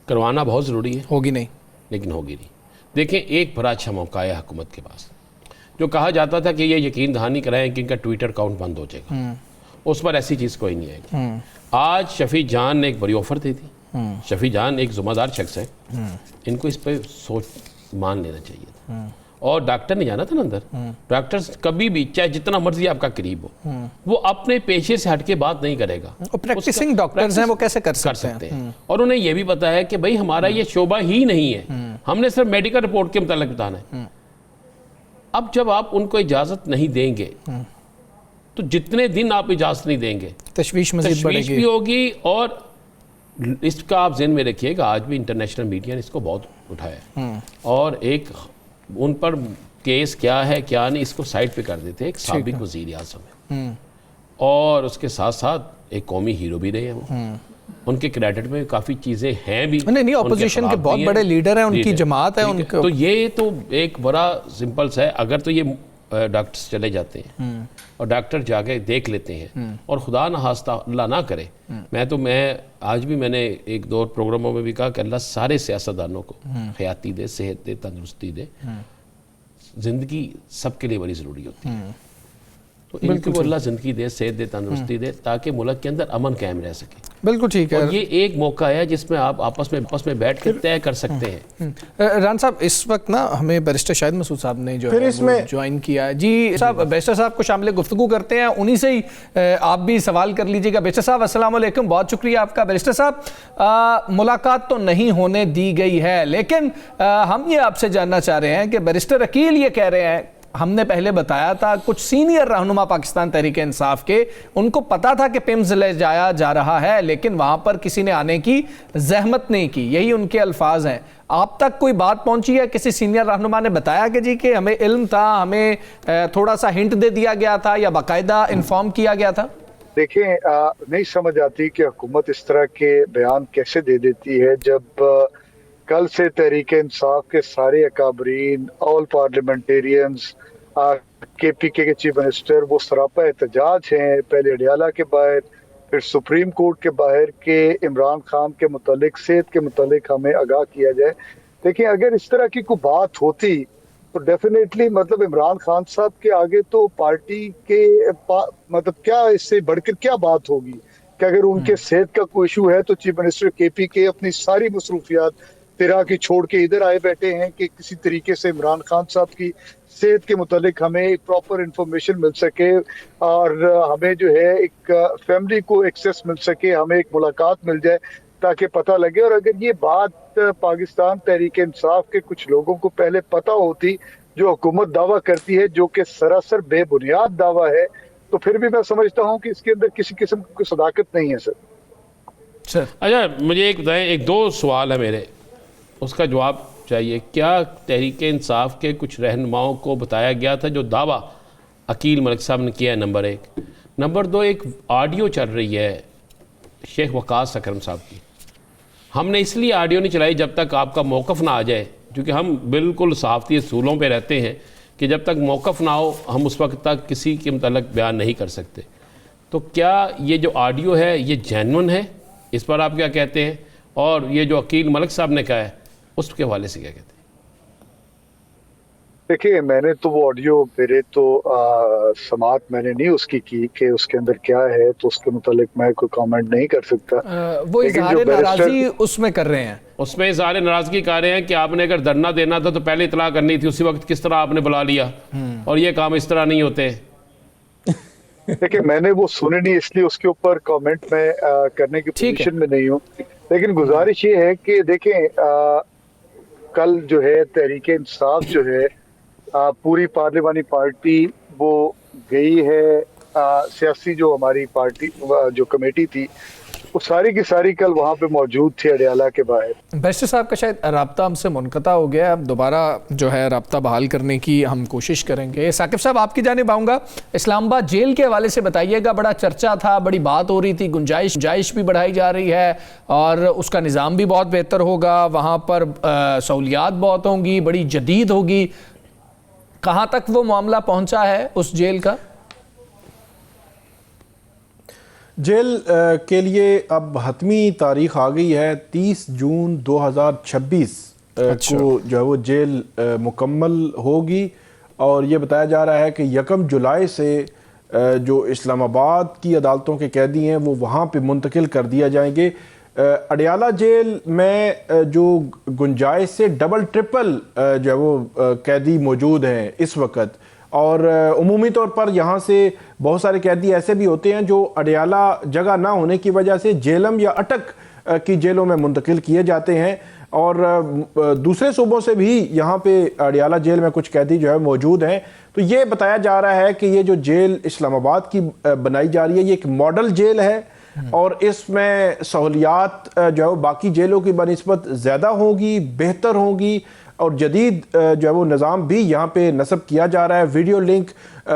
کروانا بہت ضروری ہے، ہوگی نہیں لیکن ہوگی نہیں۔ دیکھیں ایک بڑا اچھا موقع ہے حکومت کے پاس، جو کہا جاتا تھا کہ یہ یقین دہانی کرائیں کہ ان کا ٹویٹر اکاؤنٹ بند ہو جائے گا، اس پر ایسی چیز کوئی نہیں آئے گی۔ آج شفیع جان نے ایک بڑی آفر دی تھی، شفیع جان ایک ذمہ دار شخص ہے، ان کو اس پہ سوچ مان لینا چاہیے تھا۔ اور ڈاکٹر نے جانا تھا نا اندر، ڈاکٹر کبھی بھی چاہے جتنا مرضی آپ کا قریب ہو، وہ اپنے پیشے سے ہٹ کے بات نہیں کرے گا۔ پریکٹسنگ ڈاکٹرز ہیں، وہ کیسے کر سکتے ہیں؟ اور انہیں یہ بھی پتا ہے کہ بھئی ہمارا یہ شعبہ ہی نہیں ہے، ہم نے صرف میڈیکل رپورٹ کے متعلق بتانا ہے۔ اب جب آپ ان کو اجازت نہیں دیں گے تو جتنے دن آپ اجازت نہیں دیں گے تشویش مزید بڑھے تشویش گی بھی ہوگی۔ اور اس کا آپ ذہن میں رکھیے گا، آج بھی انٹرنیشنل میڈیا نے اس کو بہت اٹھایا ہے، اور ایک ان پر کیس کیا ہے کیا نہیں اس کو سائٹ پہ کر دیتے، ایک سابق وزیر اعظم ہے اور اس کے ساتھ ساتھ ایک قومی ہیرو بھی رہے ہیں، وہ ان کے کریڈٹ میں کافی چیزیں ہیں بھی، نہیں اپوزیشن کے بہت بڑے لیڈر ہیں، ان کی جماعت ہے ان کو۔ تو یہ تو ایک بڑا سمپل سا ہے، اگر تو یہ ڈاکٹرز چلے جاتے ہیں اور ڈاکٹر جا کے دیکھ لیتے ہیں، اور خدا نخواستہ اللہ نہ کرے، میں آج بھی میں نے ایک دو پروگراموں میں بھی کہا کہ اللہ سارے سیاستدانوں کو حیاتی دے، صحت دے، تندرستی دے، زندگی سب کے لیے بڑی ضروری ہوتی ہے، تو ان کو اللہ زندگی دے، صحت دے، تندرستی دے، تاکہ ملک کے اندر امن قائم رہ سکے۔ بالکل ٹھیک ہے، اور یہ ایک موقع ہے جس میں آپ آپس میں بیٹھ کے طے کر سکتے ہیں۔ ران صاحب اس وقت نا ہمیں بیرسٹر شاہد مسعود صاحب نے جو ہے جوائن کیا ہے۔ جی صاحب، بیرسٹر صاحب کو شامل گفتگو کرتے ہیں، انہی سے ہی آپ بھی سوال کر لیجئے گا۔ بیرسٹر صاحب السلام علیکم، بہت شکریہ آپ کا۔ بیرسٹر صاحب، ملاقات تو نہیں ہونے دی گئی ہے، لیکن ہم یہ آپ سے جاننا چاہ رہے ہیں کہ بیرسٹر عقیل یہ کہہ رہے ہیں، ہم نے پہلے بتایا تھا کچھ سینئر رہنما پاکستان تحریک انصاف کے، ان کو پتا تھا کہ پیمز لے جایا جا رہا ہے، لیکن وہاں پر کسی نے آنے کی زحمت نہیں کی، یہی ان کے الفاظ ہیں۔ آپ تک کوئی بات پہنچی ہے؟ کسی سینئر رہنما نے بتایا کہ جی کہ ہمیں علم تھا، ہمیں تھوڑا سا ہنٹ دے دیا گیا تھا یا باقاعدہ انفارم کیا گیا تھا؟ دیکھیں، نہیں سمجھ آتی کہ حکومت اس طرح کے بیان کیسے دے دیتی ہے جب کل سے تحریک انصاف کے سارے اکابرین، آل پارلیمنٹیرینز، کے پی کے چیف منسٹر وہ سراپا احتجاج ہیں، پہلے اڈیالہ کے باہر، پھر سپریم کورٹ کے باہر، کہ عمران خان کے متعلق، صحت کے متعلق ہمیں آگاہ کیا جائے۔ دیکھیں اگر اس طرح کی کوئی بات ہوتی تو ڈیفینیٹلی مطلب عمران خان صاحب کے آگے تو پارٹی کے مطلب کیا اس سے بڑھ کر کیا بات ہوگی کہ اگر ان کے صحت کا کوئی ایشو ہے تو چیف منسٹر کے پی کے اپنی ساری مصروفیات تیرا کی چھوڑ کے ادھر آئے بیٹھے ہیں کہ کسی طریقے سے عمران خان صاحب کی صحت کے متعلق ہمیں پراپر انفارمیشن مل سکے اور ہمیں جو ہے ایک فیملی کو ایکسیس مل سکے، ہمیں ایک ملاقات مل جائے تاکہ پتہ لگے۔ اور اگر یہ بات پاکستان تحریک انصاف کے کچھ لوگوں کو پہلے پتہ ہوتی، جو حکومت دعویٰ کرتی ہے جو کہ سراسر بے بنیاد دعویٰ ہے، تو پھر بھی میں سمجھتا ہوں کہ اس کے اندر کسی قسم کی صداقت نہیں ہے سر۔ اچھا مجھے ایک بتائیں، ایک دو سوال ہے میرے، اس کا جواب چاہیے۔ کیا تحریک انصاف کے کچھ رہنماؤں کو بتایا گیا تھا جو دعویٰ عقیل ملک صاحب نے کیا ہے؟ نمبر ایک۔ نمبر دو، ایک آڈیو چل رہی ہے شیخ وقاص اکرم صاحب کی، ہم نے اس لیے آڈیو نہیں چلائی جب تک آپ کا موقف نہ آ جائے، کیونکہ ہم بالکل صحافتی اصولوں پہ رہتے ہیں کہ جب تک موقف نہ ہو ہم اس وقت تک کسی کے متعلق بیان نہیں کر سکتے۔ تو کیا یہ جو آڈیو ہے یہ جینون ہے؟ اس پر آپ کیا کہتے ہیں؟ اور یہ جو عقیل ملک صاحب نے کہا ہے اس کے حوالے سے کیا کہتے ہیں؟ دیکھیے میں نے تو وہ آڈیو میرے تو سماعت میں نے نہیں اس کی کہ اس کے اندر کیا ہے، تو اس کے متعلق میں کوئی کامنٹ نہیں کر سکتا۔ وہ اظہار ناراضی اس میں کر رہے ہیں، اس میں اظہار ناراضگی کر رہے ہیں کہ آپ نے اگر دھرنا دینا تھا تو پہلے اطلاع کرنی تھی، اسی وقت کس طرح آپ نے بلا لیا، اور یہ کام اس طرح نہیں ہوتے۔ دیکھیں میں نے وہ سنے نہیں، اس لیے اس کے اوپر کامنٹ میں کرنے کی پوزیشن میں نہیں ہوں، لیکن گزارش یہ ہے کہ دیکھیں کل جو ہے تحریک انصاف جو ہے پوری پارلیمانی پارٹی وہ گئی ہے، سیاسی جو ہماری پارٹی جو کمیٹی تھی وہ ساری کی ساری کل وہاں پہ موجود تھی اڈیالہ کے باہر۔ بیرسٹر صاحب کا شاید رابطہ ہم سے منقطع ہو گیا ہے، اب دوبارہ جو ہے رابطہ بحال کرنے کی ہم کوشش کریں گے۔ ثاقب صاحب آپ کی جانب آؤں گا، اسلام آباد جیل کے حوالے سے بتائیے گا، بڑا چرچا تھا، بڑی بات ہو رہی تھی، گنجائش بھی بڑھائی جا رہی ہے اور اس کا نظام بھی بہت بہتر ہوگا، وہاں پر سہولیات بہت ہوں گی، بڑی جدید ہوگی، کہاں تک وہ معاملہ پہنچا ہے اس جیل کا؟ जेल के लिए अब हतमी तारीख आ गई है, 30 जून 2026 को जो है वो जेल मुकम्मल होगी, और ये बताया जा रहा है कि 1 जुलाई से जो इस्लामाबाद की अदालतों के कैदी हैं वो वहाँ पे मुंतकिल कर दिया जाएंगे। अडियाला जेल में जो गुंजाइश से डबल ट्रिपल जो है वो कैदी मौजूद हैं इस वक्त, और उमूमी तौर पर यहाँ से बहुत सारे कैदी ऐसे भी होते हैं जो अडियाला जगह ना होने की वजह से जेलम या अटक की जेलों में मुंतकिल किए जाते हैं, और दूसरे सूबों से भी यहाँ पे अडियाला जेल में कुछ कैदी जो है मौजूद हैं। तो ये बताया जा रहा है कि ये जो जेल इस्लामाबाद की बनाई जा रही है ये एक मॉडल जेल है, और इसमें सहूलियात जो है वो बाकी जेलों की बनिस्बत ज़्यादा होगी, बेहतर होगी, और जदीद जो है वो निज़ाम भी यहाँ पे नस्ब किया जा रहा है। वीडियो लिंक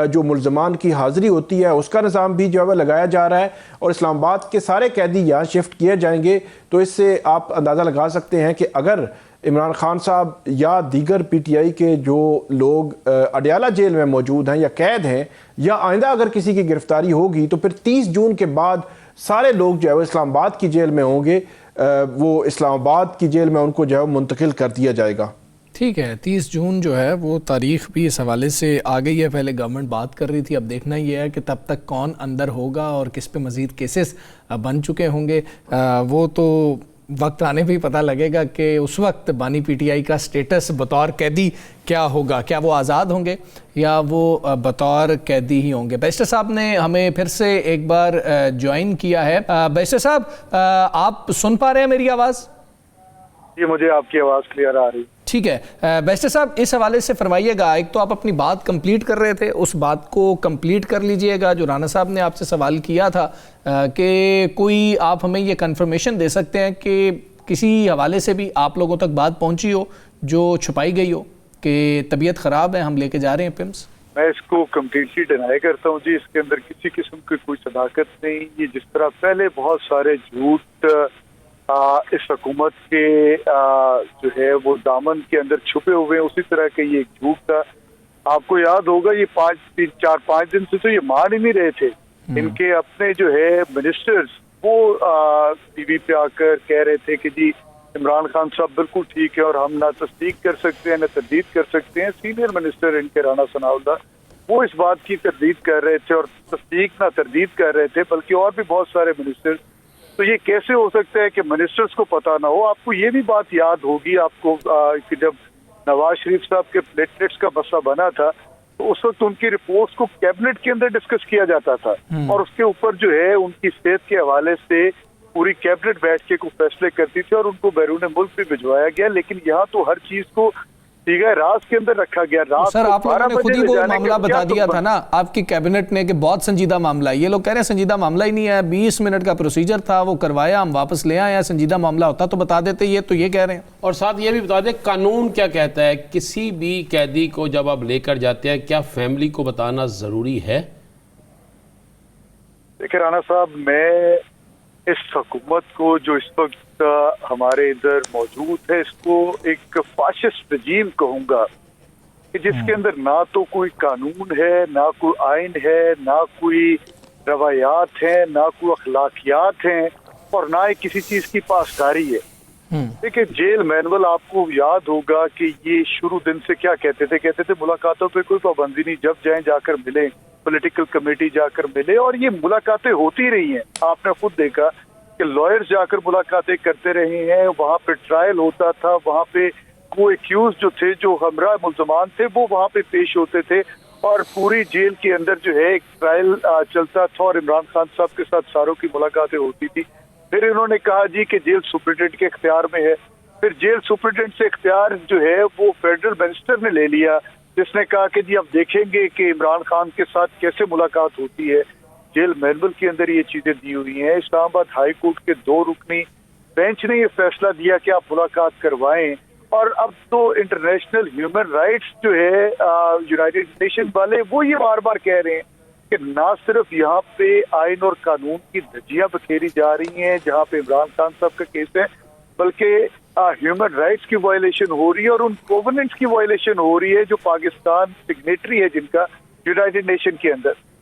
जो मुल्ज़मान की हाज़िरी होती है उसका निज़ाम भी जो है वो लगाया जा रहा है, और इस्लामाबाद के सारे कैदी यहाँ शिफ्ट किए जाएंगे। तो इससे आप अंदाज़ा लगा सकते हैं कि अगर इमरान खान साहब या दीगर PTI के जो लोग अडियाला जेल में मौजूद हैं या कैद हैं, या आइंदा अगर किसी की गिरफ्तारी होगी तो फिर 30 जून के बाद सारे लोग जो है वो इस्लामाबाद की जेल में होंगे, वो इस्लामाबाद की जेल में उनको जो है मुंतकिल कर दिया जाएगा। ठीक है, 30 जून जो है वो तारीख भी इस हवाले से आ गई है। पहले गवर्नमेंट बात कर रही थी, अब देखना ये है कि तब तक कौन अंदर होगा और किस पे मज़ीद केसेस बन चुके होंगे, वो तो वक्त आने पे ही पता लगेगा कि उस वक्त बानी PTI का स्टेटस बतौर कैदी क्या होगा, क्या वो आज़ाद होंगे या वो बतौर कैदी ही होंगे। बैरिस्टर साहब ने हमें फिर से एक बार ज्वाइन किया है। बैरिस्टर साहब, आप सुन पा रहे हैं मेरी आवाज़? जी, मुझे आपकी आवाज़ क्लियर आ रही। ठीक है, बैरिस्टर साहब इस हवाले से फरमाइएगा, एक तो आप अपनी बात कंप्लीट कर रहे थे, उस बात को कंप्लीट कर लीजिएगा जो राना साहब ने आपसे सवाल किया था, कि कोई आप हमें ये कंफर्मेशन दे सकते हैं कि किसी हवाले से भी आप लोगों तक बात पहुंची हो जो छुपाई गई हो कि तबीयत ख़राब है, हम लेके जा रहे हैं पिम्स? मैं इसको कम्प्लीटली डिनाई करता हूँ जी, इसके अंदर किसी किस्म की कोई सदाकत नहीं। ये जिस तरह पहले बहुत सारे झूठ इस हुकूमत के जो है वो दामन के अंदर छुपे हुए हैं, उसी तरह के ये एक झूठ था। आपको याद होगा ये 4-5 दिन से तो ये मान ही नहीं रहे थे। इनके अपने जो है मिनिस्टर्स वो टीवी पे आकर कह रहे थे कि जी इमरान खान साहब बिल्कुल ठीक है और हम ना तस्दीक कर सकते हैं ना तरदीद कर सकते हैं। सीनियर मिनिस्टर इनके राना सनाउल्लाह वो इस बात की तरदीद कर रहे थे और तस्दीक ना तरदीद कर रहे थे, बल्कि और भी बहुत सारे मिनिस्टर्स। तो ये कैसे हो सकता है कि मिनिस्टर्स को पता ना हो? आपको ये भी बात याद होगी आपको कि जब नवाज शरीफ साहब के प्लेटलेट्स का मसला बना था तो उस वक्त उनकी रिपोर्ट्स को कैबिनेट के अंदर डिस्कस किया जाता था, और उसके ऊपर जो है उनकी सेहत के हवाले से पूरी कैबिनेट बैठ के कुछ फैसले करती थी और उनको बैरून मुल्क भी भिजवाया गया। लेकिन यहाँ तो हर चीज को राज के अंदर रखा गया। रात सर, आप लोगों ने खुद ही वो मामला बता दिया था ना आपकी कैबिनेट ने कि बहुत संजीदा मामला है। ये लोग कह रहे हैं संजीदा मामला ही नहीं है, 20 मिनट का प्रोसीजर था, वो करवाया, हम वापस ले आए। संजीदा मामला होता तो बता देते, ये तो ये कह रहे हैं। और साथ ये भी बता दें कानून क्या कहता है, किसी भी कैदी को जब आप लेकर जाते हैं क्या फैमिली को बताना जरूरी है? देखिए राना साहब, मैं इस हुकूमत को जो इस वक्त हमारे इधर मौजूद है इसको एक फाशिस्ट रजीम कहूंगा कि जिसके अंदर ना तो कोई कानून है, ना कोई आइन है, ना कोई रवायात है, ना कोई अखलाकियात हैं, और ना ही किसी चीज की पासदारी है। देखिए जेल मैनुअल आपको याद होगा कि ये शुरू दिन से क्या कहते थे मुलाकातों पे कोई पाबंदी नहीं, जब जाएं जाकर मिले, पॉलिटिकल कमेटी जाकर मिले, और ये मुलाकातें होती रही हैं। आपने खुद देखा कि लॉयर्स जाकर मुलाकातें करते रहे हैं, वहाँ पे ट्रायल होता था, वहाँ पे वो एक्यूज जो थे, जो हमरा मुल्ज़मान थे, वो वहाँ पे पेश होते थे, और पूरी जेल के अंदर जो है एक ट्रायल चलता था और इमरान खान साहब के साथ सारों की मुलाकातें होती थी। फिर इन्होंने कहा जी कि जेल सुप्रिटेंडेंट के इख्तियार में है, फिर जेल सुप्रिटेंडेंट से इख्तियार जो है वो फेडरल मिनिस्टर ने ले लिया, जिसने कहा कि जी अब देखेंगे कि इमरान खान के साथ कैसे मुलाकात होती है। जेल मैनुअल के अंदर ये चीजें दी हुई हैं। इस्लामाबाद हाई कोर्ट के 2 रुकनी बेंच ने ये फैसला दिया कि आप मुलाकात करवाएं, और अब तो इंटरनेशनल ह्यूमन राइट्स जो है यूनाइटेड नेशन वाले वो ये बार बार कह रहे हैं कि ना सिर्फ यहाँ पे आइन और कानून की धज्जियां बखेरी जा रही हैं जहाँ पे इमरान खान साहब का केस है, बल्कि ह्यूमन राइट्स की वायलेशन हो रही है और उन कोवेनेंट्स की वायलेशन हो रही है जो पाकिस्तान सिग्नेटरी है जिनका यूनाइटेड नेशन के अंदर।